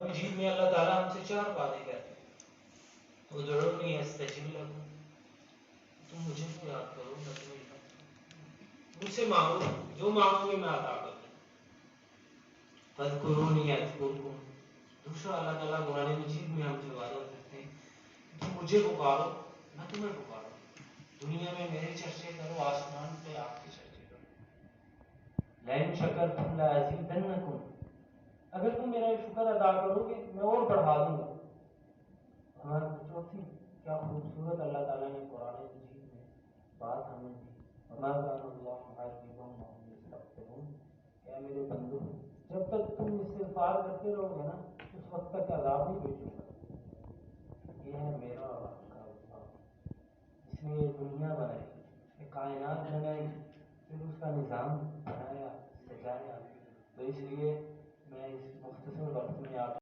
مجید میں اللہ تعالیٰ ہم سے 4 باتیں کہتے ہیں، ادعونی استجب لکم، تم مجھے کو یاد کرو میں تمہیں یاد کروں، مجھ سے مانگو جو مانگو گے میں عطا کر دوں، فاذکرونی اذکرکم۔ دوسرا اللہ تعالیٰ قرآن مجید میں ہم سے وعدہ کرتے ہیں تم مجھے پکارو میں تمہیں پکاروں، دنیا میں میرے چرچے کرو، آسمان پہ آپ کے چرچے کرو، لئن شکرتم لازیدنکم، اگر تم میرا شکر ادا کرو گے میں اور بڑھا دوں گا۔ ہمارا چوتھی کیا خوبصورت اللہ تعالیٰ نے قرآن مجید میں بات ہمیں دی، وما كان الله معذبهم وهم يستغفرون، اے میرے بندو جب تک تم استغفار کرتے رہو گے نا اس وقت تک عذاب نہیں بھیجوں گا۔ یہ ہے میرا اور آپ کا اللہ، جس نے یہ دنیا بنائی، یہ کائنات بنائی، پھر اس کا نظام بنایا سجایا، تو اس لیے میں اس مختصر وقت میں آپ